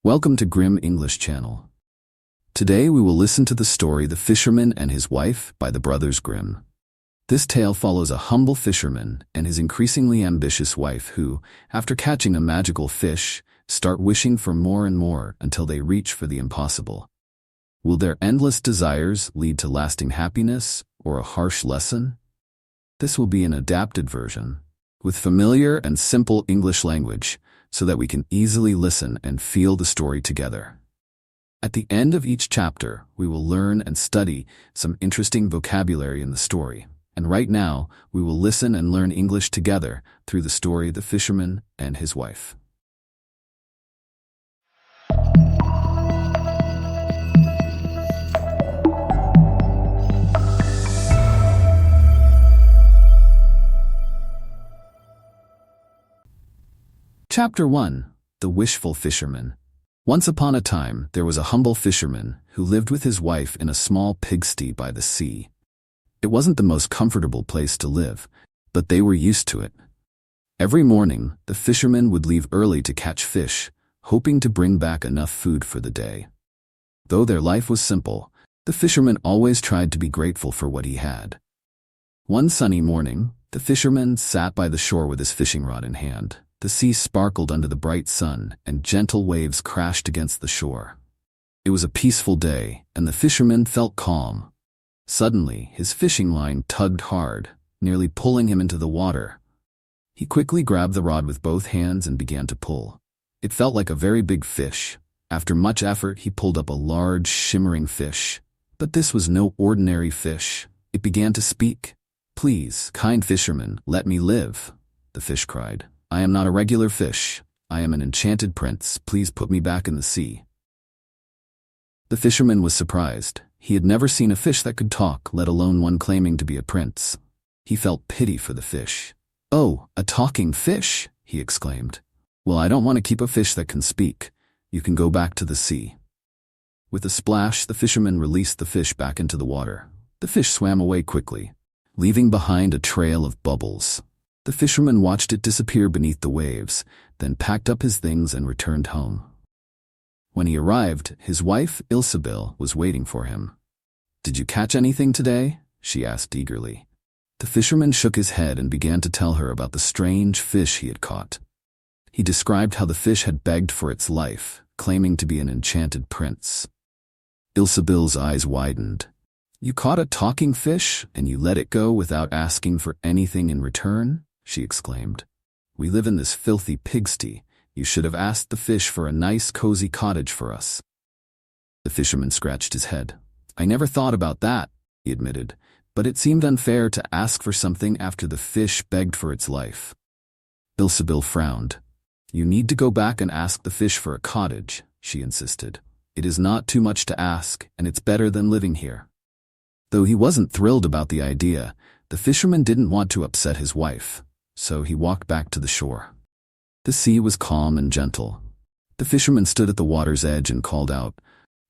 Welcome to Grimm English Channel. Today we will listen to the story The Fisherman and His Wife by the brothers Grimm. This tale follows a humble fisherman and his increasingly ambitious wife who, after catching a magical fish, start wishing for more and more until they reach for the impossible. Will their endless desires lead to lasting happiness or a harsh lesson? This will be an adapted version, with familiar and simple English language, so that we can easily listen and feel the story together. At the end of each chapter, we will learn and study some interesting vocabulary in the story. And right now, we will listen and learn English together through the story The Fisherman and His Wife. Chapter 1. The Wishful Fisherman. Once upon a time, there was a humble fisherman who lived with his wife in a small pigsty by the sea. It wasn't the most comfortable place to live, but they were used to it. Every morning, the fisherman would leave early to catch fish, hoping to bring back enough food for the day. Though their life was simple, the fisherman always tried to be grateful for what he had. One sunny morning, the fisherman sat by the shore with his fishing rod in hand. The sea sparkled under the bright sun, and gentle waves crashed against the shore. It was a peaceful day, and the fisherman felt calm. Suddenly, his fishing line tugged hard, nearly pulling him into the water. He quickly grabbed the rod with both hands and began to pull. It felt like a very big fish. After much effort, he pulled up a large, shimmering fish. But this was no ordinary fish. It began to speak. "Please, kind fisherman, let me live," the fish cried. "I am not a regular fish. I am an enchanted prince. Please put me back in the sea." The fisherman was surprised. He had never seen a fish that could talk, let alone one claiming to be a prince. He felt pity for the fish. "Oh, a talking fish!" he exclaimed. "Well, I don't want to keep a fish that can speak. You can go back to the sea." With a splash, the fisherman released the fish back into the water. The fish swam away quickly, leaving behind a trail of bubbles. The fisherman watched it disappear beneath the waves, then packed up his things and returned home. When he arrived, his wife, Ilsebil, was waiting for him. "Did you catch anything today?" she asked eagerly. The fisherman shook his head and began to tell her about the strange fish he had caught. He described how the fish had begged for its life, claiming to be an enchanted prince. Ilsebil's eyes widened. "You caught a talking fish, and you let it go without asking for anything in return?" she exclaimed. "We live in this filthy pigsty. You should have asked the fish for a nice, cozy cottage for us." The fisherman scratched his head. "I never thought about that," he admitted, "but it seemed unfair to ask for something after the fish begged for its life." Ilsebil frowned. "You need to go back and ask the fish for a cottage," she insisted. "It is not too much to ask, and it's better than living here." Though he wasn't thrilled about the idea, the fisherman didn't want to upset his wife, so he walked back to the shore. The sea was calm and gentle. The fisherman stood at the water's edge and called out,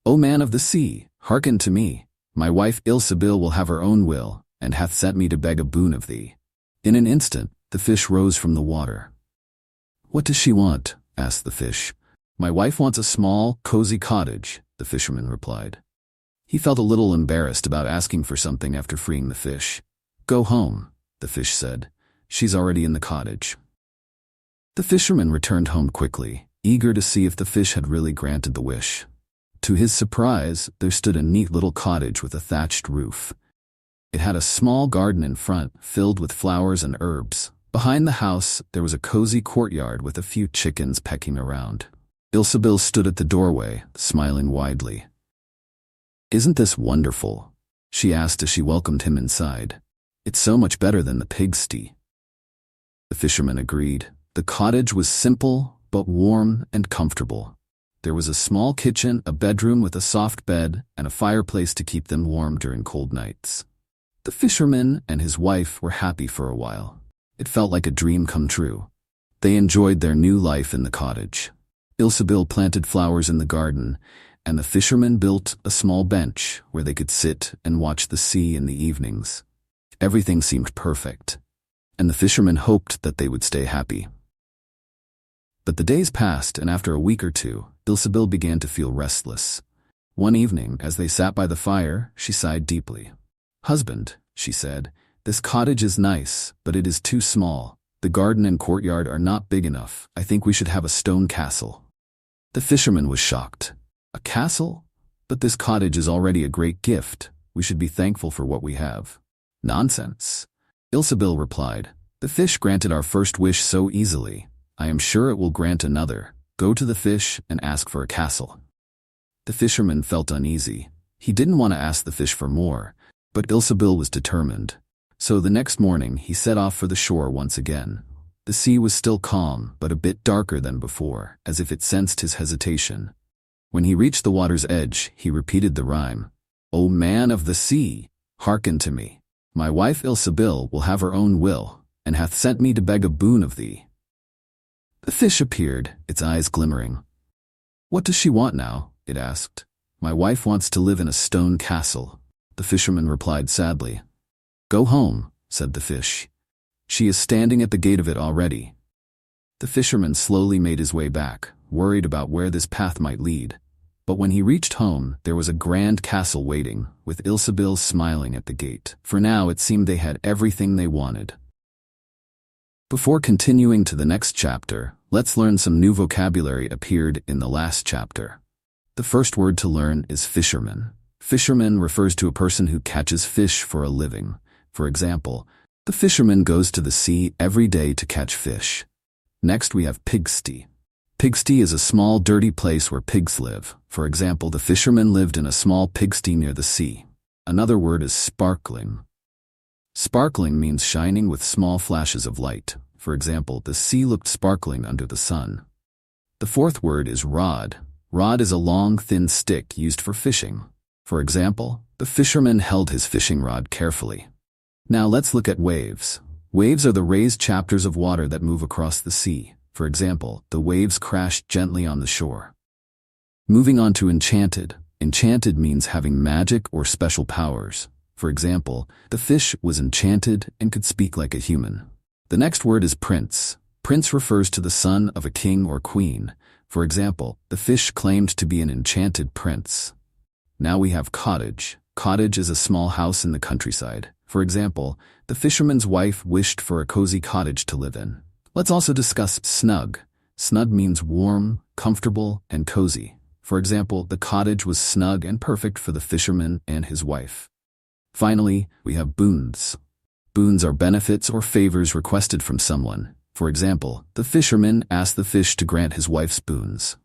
"O man of the sea, hearken to me. My wife Ilsebil will have her own will, and hath sent me to beg a boon of thee." In an instant, the fish rose from the water. "What does she want?" asked the fish. "My wife wants a small, cozy cottage," the fisherman replied. He felt a little embarrassed about asking for something after freeing the fish. "Go home," the fish said. "She's already in the cottage." The fisherman returned home quickly, eager to see if the fish had really granted the wish. To his surprise, there stood a neat little cottage with a thatched roof. It had a small garden in front, filled with flowers and herbs. Behind the house, there was a cozy courtyard with a few chickens pecking around. Ilsebil stood at the doorway, smiling widely. "Isn't this wonderful?" she asked as she welcomed him inside. "It's so much better than the pigsty." The fisherman agreed. The cottage was simple, but warm and comfortable. There was a small kitchen, a bedroom with a soft bed, and a fireplace to keep them warm during cold nights. The fisherman and his wife were happy for a while. It felt like a dream come true. They enjoyed their new life in the cottage. Ilsebil planted flowers in the garden, and the fisherman built a small bench where they could sit and watch the sea in the evenings. Everything seemed perfect, and the fisherman hoped that they would stay happy. But the days passed, and after a week or two, Ilsebil began to feel restless. One evening, as they sat by the fire, she sighed deeply. "Husband," she said, "this cottage is nice, but it is too small. The garden and courtyard are not big enough. I think we should have a stone castle." The fisherman was shocked. "A castle? But this cottage is already a great gift. We should be thankful for what we have." "Nonsense," Ilsebil replied. "The fish granted our first wish so easily. I am sure it will grant another. Go to the fish and ask for a castle." The fisherman felt uneasy. He didn't want to ask the fish for more, but Ilsebil was determined. So the next morning he set off for the shore once again. The sea was still calm, but a bit darker than before, as if it sensed his hesitation. When he reached the water's edge, he repeated the rhyme. "O man of the sea, hearken to me. My wife Ilsebil will have her own will, and hath sent me to beg a boon of thee." The fish appeared, its eyes glimmering. "What does she want now?" it asked. "My wife wants to live in a stone castle," the fisherman replied sadly. "Go home," said the fish. "She is standing at the gate of it already." The fisherman slowly made his way back, worried about where this path might lead. But when he reached home, there was a grand castle waiting, with Ilsebil smiling at the gate. For now it seemed they had everything they wanted. Before continuing to the next chapter, let's learn some new vocabulary appeared in the last chapter. The first word to learn is fisherman. Fisherman refers to a person who catches fish for a living. For example, the fisherman goes to the sea every day to catch fish. Next we have pigsty. Pigsty is a small dirty place where pigs live. For example, the fisherman lived in a small pigsty near the sea. Another word is sparkling. Sparkling means shining with small flashes of light. For example, the sea looked sparkling under the sun. The fourth word is rod. Rod is a long, thin stick used for fishing. For example, the fisherman held his fishing rod carefully. Now let's look at waves. Waves are the raised chapters of water that move across the sea. For example, the waves crashed gently on the shore. Moving on to enchanted. Enchanted means having magic or special powers. For example, the fish was enchanted and could speak like a human. The next word is prince. Prince refers to the son of a king or queen. For example, the fish claimed to be an enchanted prince. Now we have cottage. Cottage is a small house in the countryside. For example, the fisherman's wife wished for a cozy cottage to live in. Let's also discuss snug. Snug means warm, comfortable, and cozy. For example, the cottage was snug and perfect for the fisherman and his wife. Finally, we have boons. Boons are benefits or favors requested from someone. For example, the fisherman asked the fish to grant his wife's boons.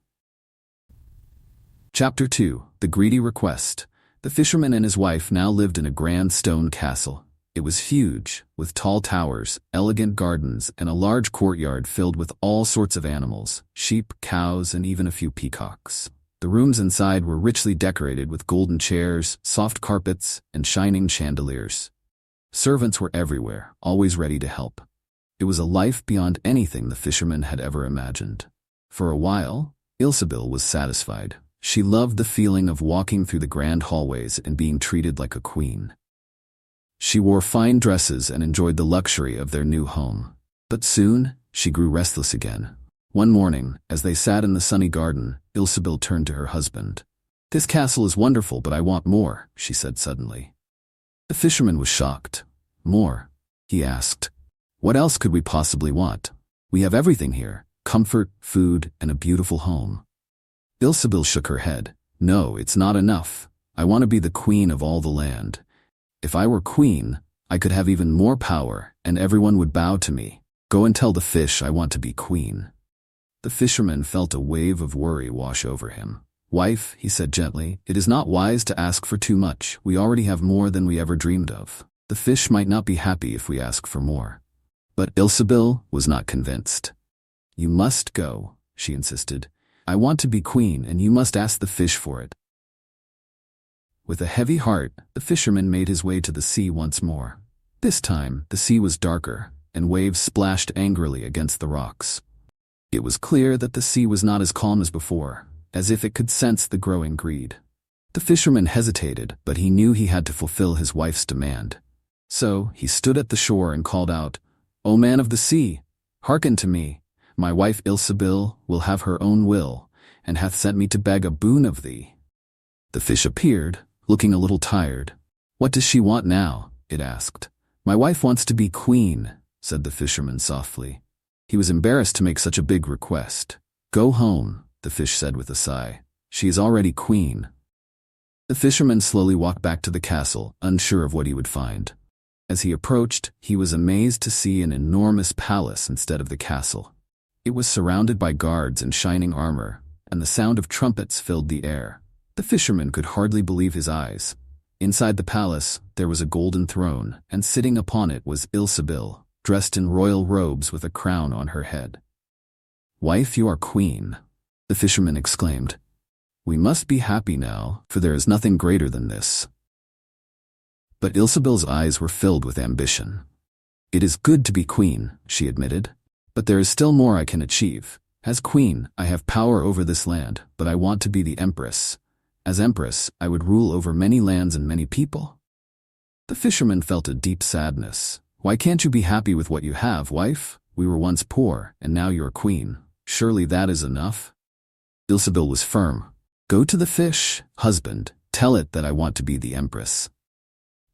Chapter 2. The Greedy Request. The fisherman and his wife now lived in a grand stone castle. It was huge, with tall towers, elegant gardens, and a large courtyard filled with all sorts of animals, sheep, cows, and even a few peacocks. The rooms inside were richly decorated with golden chairs, soft carpets, and shining chandeliers. Servants were everywhere, always ready to help. It was a life beyond anything the fisherman had ever imagined. For a while, Ilsebil was satisfied. She loved the feeling of walking through the grand hallways and being treated like a queen. She wore fine dresses and enjoyed the luxury of their new home. But soon, she grew restless again. One morning, as they sat in the sunny garden, Ilsebil turned to her husband. "This castle is wonderful, but I want more," she said suddenly. The fisherman was shocked. "More?" he asked. "What else could we possibly want? We have everything here, comfort, food, and a beautiful home." Ilsebil shook her head. "No, it's not enough. I want to be the queen of all the land. If I were queen, I could have even more power, and everyone would bow to me. Go and tell the fish I want to be queen." The fisherman felt a wave of worry wash over him. "Wife," he said gently, "it is not wise to ask for too much. We already have more than we ever dreamed of. The fish might not be happy if we ask for more." But Ilsebil was not convinced. "You must go," she insisted. "I want to be queen, and you must ask the fish for it." With a heavy heart, the fisherman made his way to the sea once more. This time, the sea was darker, and waves splashed angrily against the rocks. It was clear that the sea was not as calm as before, as if it could sense the growing greed. The fisherman hesitated, but he knew he had to fulfill his wife's demand. So, he stood at the shore and called out, "O man of the sea, hearken to me. My wife Ilsebil will have her own will, and hath sent me to beg a boon of thee. The fish appeared, looking a little tired. What does she want now? It asked. My wife wants to be queen, said the fisherman softly. He was embarrassed to make such a big request. Go home, the fish said with a sigh. She is already queen. The fisherman slowly walked back to the castle, unsure of what he would find. As he approached, he was amazed to see an enormous palace instead of the castle. It was surrounded by guards in shining armor, and the sound of trumpets filled the air. The fisherman could hardly believe his eyes. Inside the palace, there was a golden throne, and sitting upon it was Ilsebil, dressed in royal robes with a crown on her head. Wife, you are queen, the fisherman exclaimed. We must be happy now, for there is nothing greater than this. But Ilsebil's eyes were filled with ambition. It is good to be queen, she admitted, but there is still more I can achieve. As queen, I have power over this land, but I want to be the empress. As empress, I would rule over many lands and many people. The fisherman felt a deep sadness. Why can't you be happy with what you have, wife? We were once poor, and now you're queen. Surely that is enough? Ilsebil was firm. Go to the fish, husband. Tell it that I want to be the empress.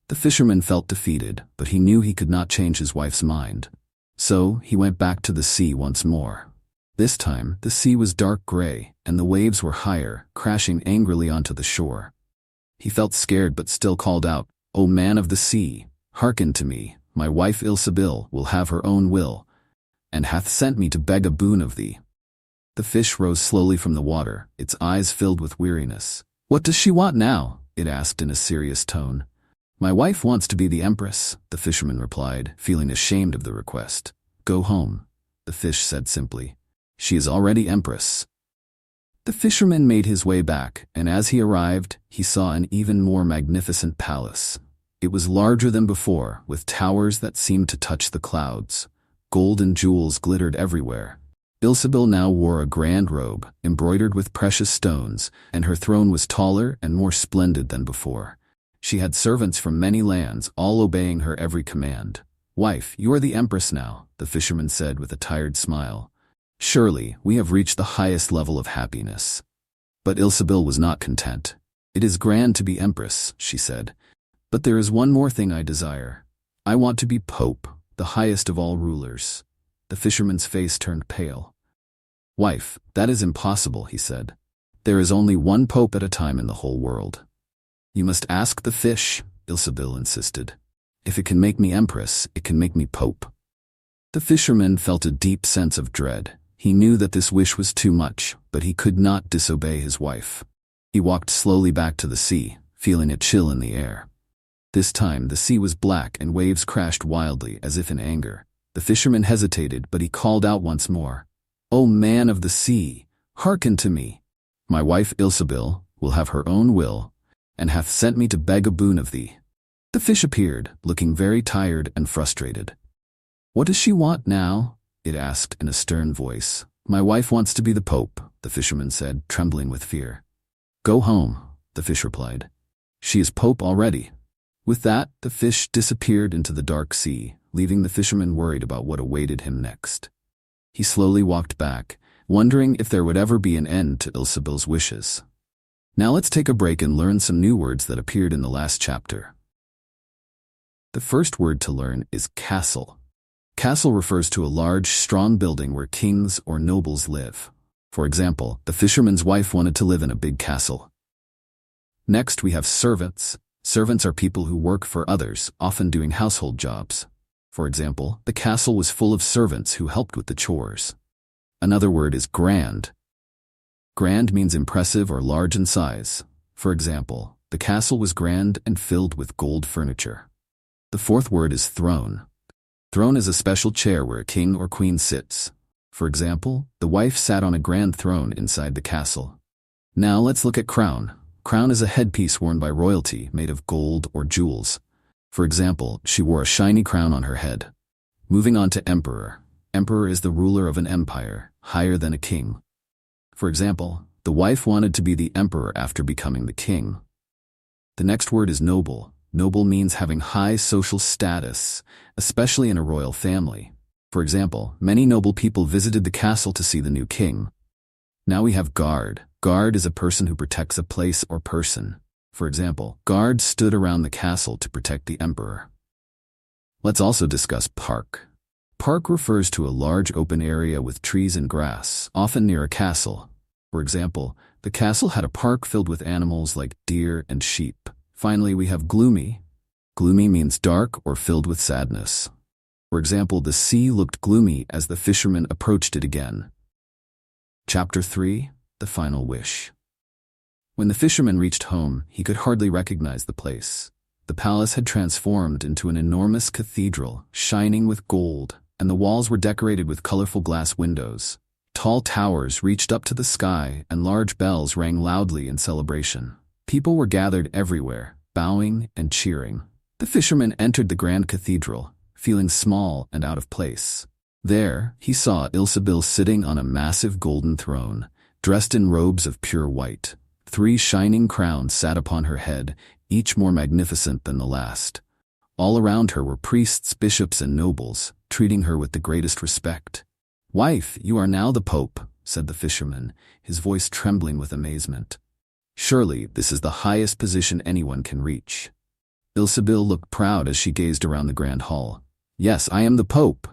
The fisherman felt defeated, but he knew he could not change his wife's mind. So he went back to the sea once more. This time, the sea was dark gray, and the waves were higher, crashing angrily onto the shore. He felt scared but still called out, O man of the sea, hearken to me. My wife Ilsebil will have her own will, and hath sent me to beg a boon of thee. The fish rose slowly from the water, its eyes filled with weariness. What does she want now? It asked in a serious tone. My wife wants to be the empress, the fisherman replied, feeling ashamed of the request. Go home, the fish said simply. She is already empress. The fisherman made his way back, and as he arrived, he saw an even more magnificent palace. It was larger than before, with towers that seemed to touch the clouds. Gold and jewels glittered everywhere. Ilsebil now wore a grand robe, embroidered with precious stones, and her throne was taller and more splendid than before. She had servants from many lands, all obeying her every command. Wife, you are the empress now, the fisherman said with a tired smile. Surely, we have reached the highest level of happiness. But Ilsebil was not content. It is grand to be empress, she said. But there is one more thing I desire. I want to be pope, the highest of all rulers. The fisherman's face turned pale. Wife, that is impossible, he said. There is only one pope at a time in the whole world. You must ask the fish, Ilsebil insisted. If it can make me empress, it can make me pope. The fisherman felt a deep sense of dread. He knew that this wish was too much, but he could not disobey his wife. He walked slowly back to the sea, feeling a chill in the air. This time the sea was black and waves crashed wildly as if in anger. The fisherman hesitated, but he called out once more. O man of the sea, hearken to me. My wife Ilsebil will have her own will, and hath sent me to beg a boon of thee. The fish appeared, looking very tired and frustrated. What does she want now? It asked in a stern voice. My wife wants to be the pope, the fisherman said, trembling with fear. Go home, the fish replied. She is pope already. With that, the fish disappeared into the dark sea, leaving the fisherman worried about what awaited him next. He slowly walked back, wondering if there would ever be an end to Ilsebil's wishes. Now let's take a break and learn some new words that appeared in the last chapter. The first word to learn is castle. Castle refers to a large, strong building where kings or nobles live. For example, the fisherman's wife wanted to live in a big castle. Next, we have servants. Servants are people who work for others, often doing household jobs. For example, the castle was full of servants who helped with the chores. Another word is grand. Grand means impressive or large in size. For example, the castle was grand and filled with gold furniture. The fourth word is throne. Throne is a special chair where a king or queen sits. For example, the wife sat on a grand throne inside the castle. Now let's look at crown. Crown is a headpiece worn by royalty made of gold or jewels. For example, she wore a shiny crown on her head. Moving on to emperor. Emperor is the ruler of an empire, higher than a king. For example, the wife wanted to be the emperor after becoming the king. The next word is noble. Noble means having high social status, especially in a royal family. For example, many noble people visited the castle to see the new king. Now we have guard. Guard is a person who protects a place or person. For example, guards stood around the castle to protect the emperor. Let's also discuss park. Park refers to a large open area with trees and grass, often near a castle. For example, the castle had a park filled with animals like deer and sheep. Finally, we have gloomy. Gloomy means dark or filled with sadness. For example, the sea looked gloomy as the fisherman approached it again. Chapter 3. The Final Wish. When the fisherman reached home, he could hardly recognize the place. The palace had transformed into an enormous cathedral, shining with gold, and the walls were decorated with colorful glass windows. Tall towers reached up to the sky, and large bells rang loudly in celebration. People were gathered everywhere, bowing and cheering. The fisherman entered the grand cathedral, feeling small and out of place. There, he saw Ilsebil sitting on a massive golden throne, dressed in robes of pure white. 3 shining crowns sat upon her head, each more magnificent than the last. All around her were priests, bishops, and nobles, treating her with the greatest respect. "Wife, you are now the Pope," said the fisherman, his voice trembling with amazement. "Surely this is the highest position anyone can reach." Ilsebil looked proud as she gazed around the grand hall. "Yes, I am the Pope,"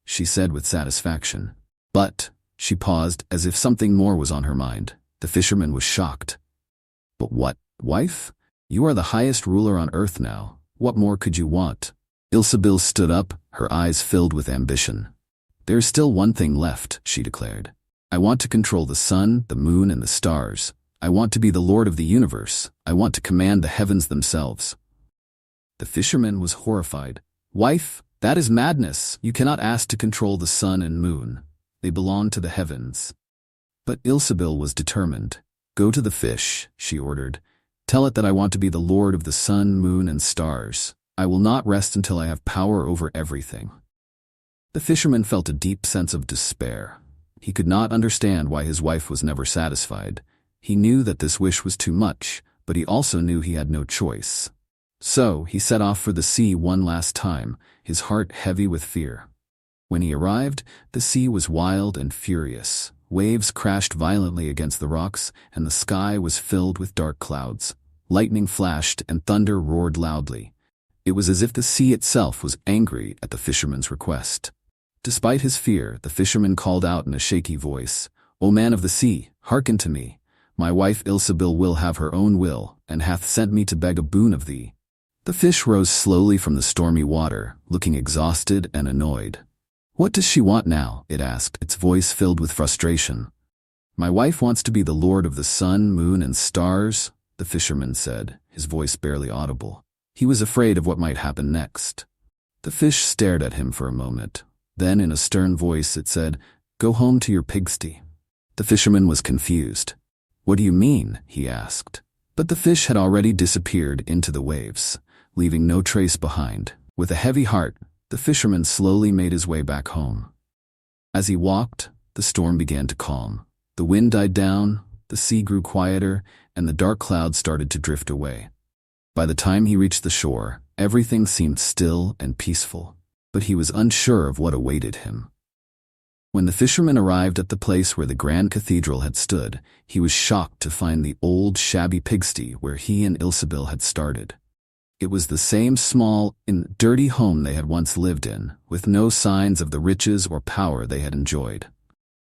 she said with satisfaction. But she paused as if something more was on her mind. The fisherman was shocked. "But what, wife? You are the highest ruler on earth now. What more could you want?" Ilsebil stood up, her eyes filled with ambition. "There is still one thing left," she declared. "I want to control the sun, the moon, and the stars. I want to be the Lord of the universe. I want to command the heavens themselves." The fisherman was horrified. "Wife, that is madness. You cannot ask to control the sun and moon. They belong to the heavens." But Ilsebil was determined. "Go to the fish," she ordered. "Tell it that I want to be the Lord of the sun, moon, and stars. I will not rest until I have power over everything." The fisherman felt a deep sense of despair. He could not understand why his wife was never satisfied. He knew that this wish was too much, but he also knew he had no choice. So he set off for the sea one last time, his heart heavy with fear. When he arrived, the sea was wild and furious. Waves crashed violently against the rocks, and the sky was filled with dark clouds. Lightning flashed and thunder roared loudly. It was as if the sea itself was angry at the fisherman's request. Despite his fear, the fisherman called out in a shaky voice, "O man of the sea, hearken to me. My wife Ilsebil will have her own will, and hath sent me to beg a boon of thee." The fish rose slowly from the stormy water, looking exhausted and annoyed. "What does she want now?" it asked, its voice filled with frustration. "My wife wants to be the Lord of the sun, moon, and stars," the fisherman said, his voice barely audible. He was afraid of what might happen next. The fish stared at him for a moment. Then in a stern voice it said, "Go home to your pigsty." The fisherman was confused. "What do you mean?" he asked. But the fish had already disappeared into the waves, leaving no trace behind. With a heavy heart, the fisherman slowly made his way back home. As he walked, the storm began to calm. The wind died down, the sea grew quieter, and the dark clouds started to drift away. By the time he reached the shore, everything seemed still and peaceful, but he was unsure of what awaited him. When the fisherman arrived at the place where the grand cathedral had stood, he was shocked to find the old, shabby pigsty where he and Ilsebil had started. It was the same small and dirty home they had once lived in, with no signs of the riches or power they had enjoyed.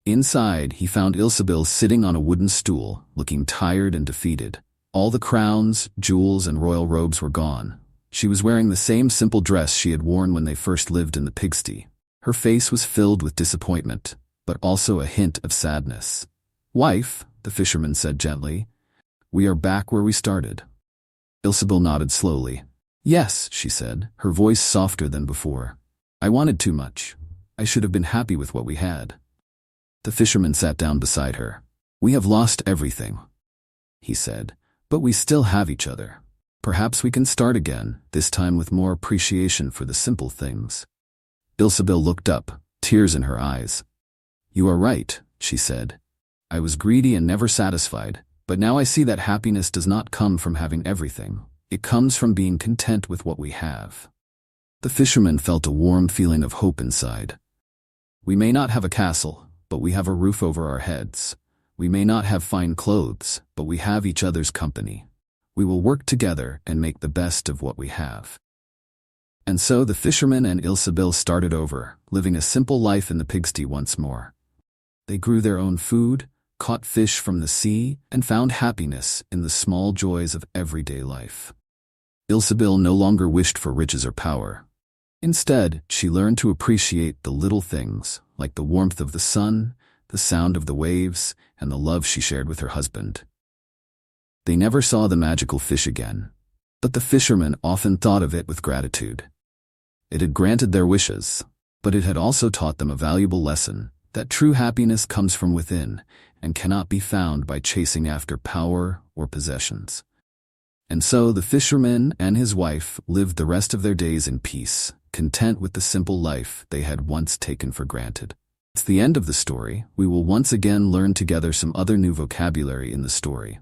Inside, he found Ilsebil sitting on a wooden stool, looking tired and defeated. All the crowns, jewels, and royal robes were gone. She was wearing the same simple dress she had worn when they first lived in the pigsty. Her face was filled with disappointment, but also a hint of sadness. "Wife," the fisherman said gently, "we are back where we started." Ilsebil nodded slowly. "Yes," she said, her voice softer than before. "I wanted too much. I should have been happy with what we had." The fisherman sat down beside her. "We have lost everything," he said, "but we still have each other. Perhaps we can start again, this time with more appreciation for the simple things." Ilsebil looked up, tears in her eyes. "You are right," she said. "I was greedy and never satisfied, but now I see that happiness does not come from having everything. It comes from being content with what we have." The fisherman felt a warm feeling of hope inside. "We may not have a castle, but we have a roof over our heads. We may not have fine clothes, but we have each other's company. We will work together and make the best of what we have." And so the fisherman and Ilsebil started over, living a simple life in the pigsty once more. They grew their own food, caught fish from the sea, and found happiness in the small joys of everyday life. Ilsebil no longer wished for riches or power. Instead, she learned to appreciate the little things, like the warmth of the sun, the sound of the waves, and the love she shared with her husband. They never saw the magical fish again, but the fishermen often thought of it with gratitude. It had granted their wishes, but it had also taught them a valuable lesson, that true happiness comes from within and cannot be found by chasing after power or possessions. And so the fisherman and his wife lived the rest of their days in peace, content with the simple life they had once taken for granted. It's the end of the story. We will once again learn together some other new vocabulary in the story.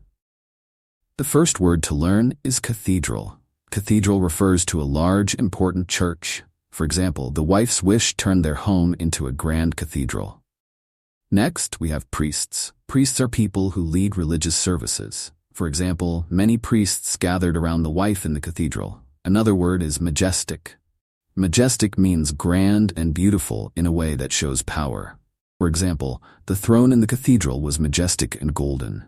The first word to learn is cathedral. Cathedral refers to a large, important church. For example, the wife's wish turned their home into a grand cathedral. Next, we have priests. Priests are people who lead religious services. For example, many priests gathered around the wife in the cathedral. Another word is majestic. Majestic means grand and beautiful in a way that shows power. For example, the throne in the cathedral was majestic and golden.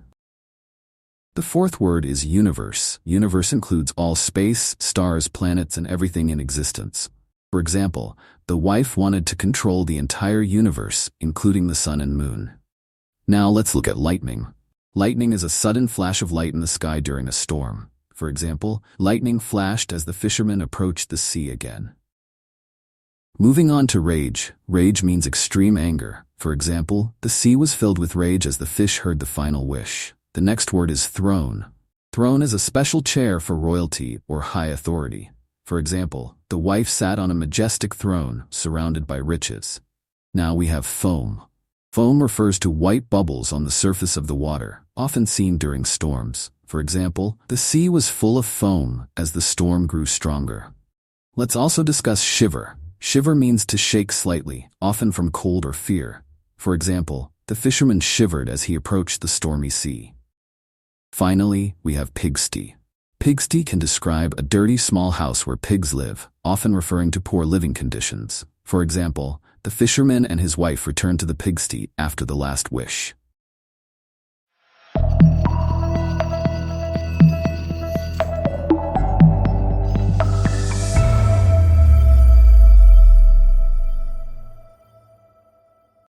The fourth word is universe. Universe includes all space, stars, planets, and everything in existence. For example, the wife wanted to control the entire universe, including the sun and moon. Now let's look at lightning. Lightning is a sudden flash of light in the sky during a storm. For example, lightning flashed as the fishermen approached the sea again. Moving on to rage. Rage means extreme anger. For example, the sea was filled with rage as the fish heard the final wish. The next word is throne. Throne is a special chair for royalty or high authority. For example, the wife sat on a majestic throne surrounded by riches. Now we have foam. Foam refers to white bubbles on the surface of the water, often seen during storms. For example, the sea was full of foam as the storm grew stronger. Let's also discuss shiver. Shiver means to shake slightly, often from cold or fear. For example, the fisherman shivered as he approached the stormy sea. Finally, we have pigsty. Pigsty can describe a dirty small house where pigs live, often referring to poor living conditions. For example, the fisherman and his wife returned to the pigsty after the last wish.